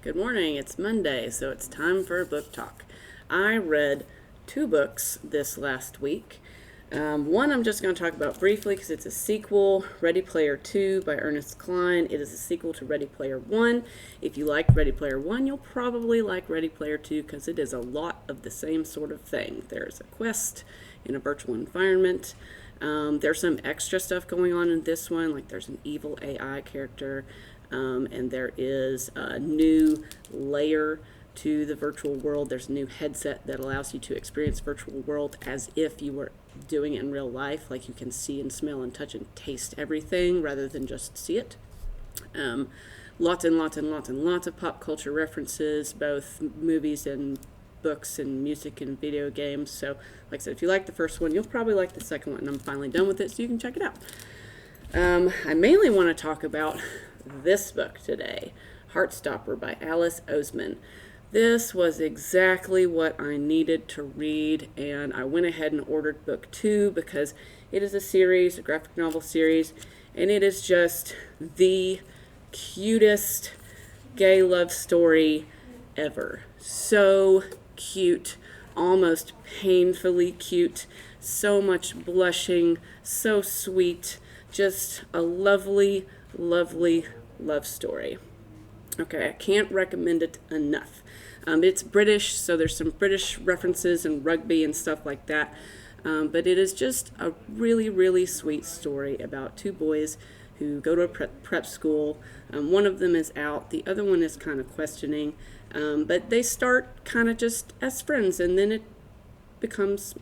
Good morning, it's Monday, so it's time for a book talk. I read two books this last week. One I'm just going to talk about briefly because it's a sequel, Ready Player 2 by Ernest Cline. It is a sequel to Ready Player 1. If you like Ready Player 1, you'll probably like Ready Player 2 because it is a lot of the same sort of thing. There's a quest in a virtual environment. There's some extra stuff going on in this one, like there's an evil AI character. And there is a new layer to the virtual world. There's a new headset that allows you to experience virtual world as if you were doing it in real life, like you can see and smell and touch and taste everything rather than just see it. Lots and lots and lots and lots of pop culture references, both movies and books and music and video games. So, like I said, if you like the first one, you'll probably like the second one, and I'm finally done with it, so you can check it out. I mainly want to talk about this book today, Heartstopper by Alice Oseman. This was exactly what I needed to read, and I went ahead and ordered book 2 because it is a series, a graphic novel series, and it is just the cutest gay love story ever. So cute, almost painfully cute, so much blushing, so sweet, just a lovely, lovely love story. Okay, I can't recommend it enough. It's British, so there's some British references and rugby and stuff like that. But it is just a really, really sweet story about two boys who go to a prep school. One of them is out, the other one is kind of questioning. But they start kind of just as friends, and then it becomes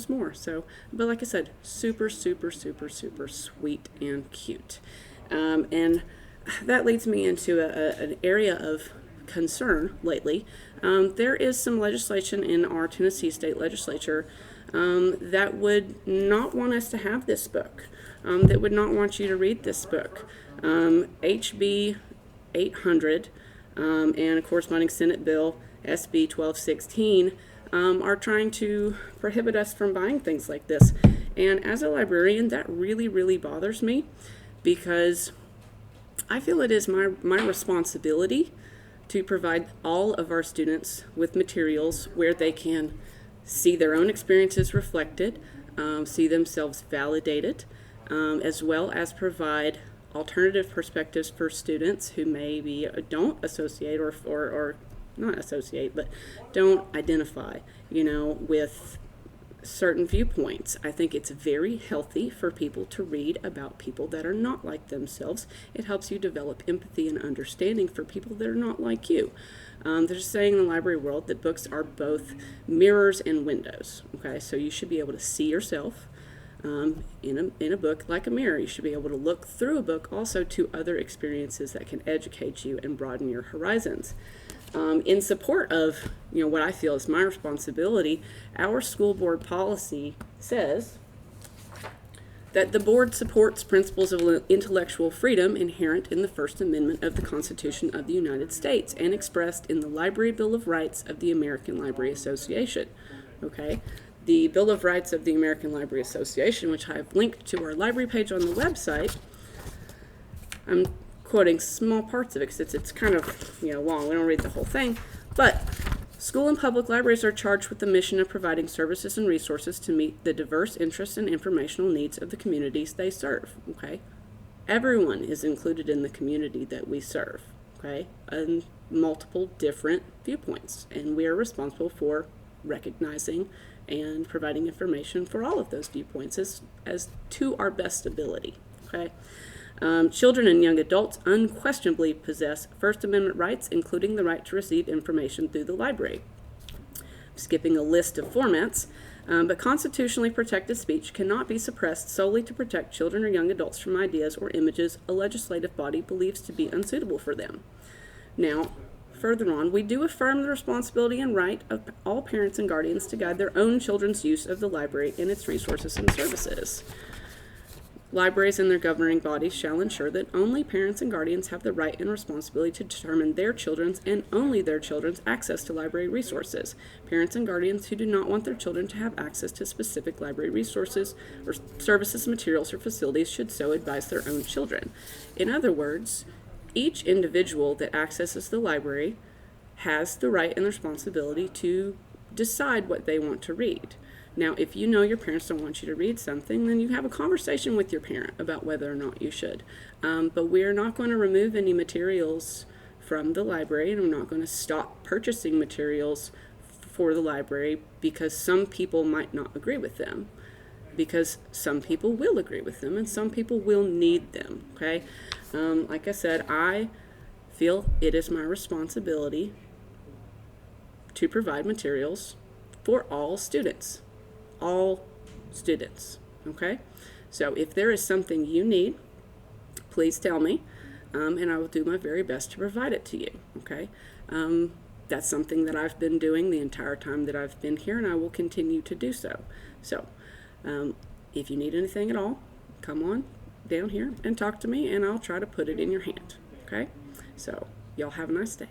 more. So, but like I said, super, super, super, super sweet and cute. And that leads me into an area of concern lately. There is some legislation in our Tennessee state legislature that would not want us to have this book, that would not want you to read this book. HB 800 and a corresponding Senate bill, SB 1216, are trying to prohibit us from buying things like this. And as a librarian, that really, really bothers me because I feel it is my responsibility to provide all of our students with materials where they can see their own experiences reflected, see themselves validated, as well as provide alternative perspectives for students who maybe don't associate or not associate, but don't identify, with certain viewpoints. I think it's very healthy for people to read about people that are not like themselves. It helps you develop empathy and understanding for people that are not like you. There's a saying in the library world that books are both mirrors and windows. Okay, so you should be able to see yourself in a book like a mirror. You should be able to look through a book also to other experiences that can educate you and broaden your horizons. In support of what I feel is my responsibility, our school board policy says that the board supports principles of intellectual freedom inherent in the First Amendment of the Constitution of the United States and expressed in the Library Bill of Rights of the American Library Association. Okay, the Bill of Rights of the American Library Association, which I have linked to our library page on the website. I'm quoting small parts of it because it's kind of long. We don't read the whole thing. But school and public libraries are charged with the mission of providing services and resources to meet the diverse interests and informational needs of the communities they serve. Okay, everyone is included in the community that we serve. Okay, and multiple different viewpoints, and we are responsible for recognizing and providing information for all of those viewpoints as to our best ability. Okay. Children and young adults unquestionably possess First Amendment rights, including the right to receive information through the library. Skipping a list of formats, but constitutionally protected speech cannot be suppressed solely to protect children or young adults from ideas or images a legislative body believes to be unsuitable for them. Now, further on, we do affirm the responsibility and right of all parents and guardians to guide their own children's use of the library and its resources and services. Libraries and their governing bodies shall ensure that only parents and guardians have the right and responsibility to determine their children's and only their children's access to library resources. Parents and guardians who do not want their children to have access to specific library resources or services, materials, or facilities should so advise their own children. In other words, each individual that accesses the library has the right and the responsibility to decide what they want to read. Now, if you know your parents don't want you to read something, then you have a conversation with your parent about whether or not you should. But we're not going to remove any materials from the library, and we're not going to stop purchasing materials for the library because some people might not agree with them, because some people will agree with them and some people will need them. Okay, like I said, I feel it is my responsibility to provide materials for all students. Okay, so if there is something you need, please tell me, and I will do my very best to provide it to you. Okay, that's something that I've been doing the entire time that I've been here, and I will continue to do so. So if you need anything at all, come on down here and talk to me, and I'll try to put it in your hand. Okay, so y'all have a nice day.